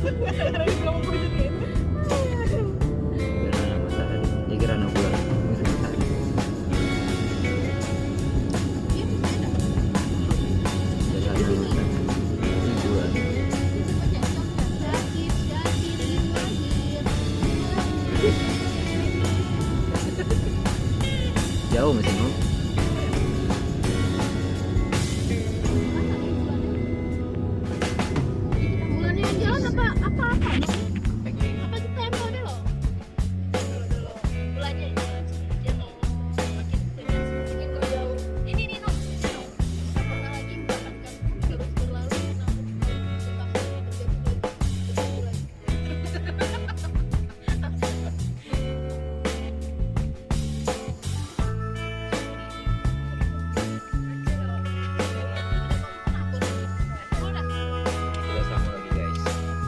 Gerhana matahari. Ya gerhana bulan. Musim matahari. Dari hari lulusan. Ini bulan. Jauh mesin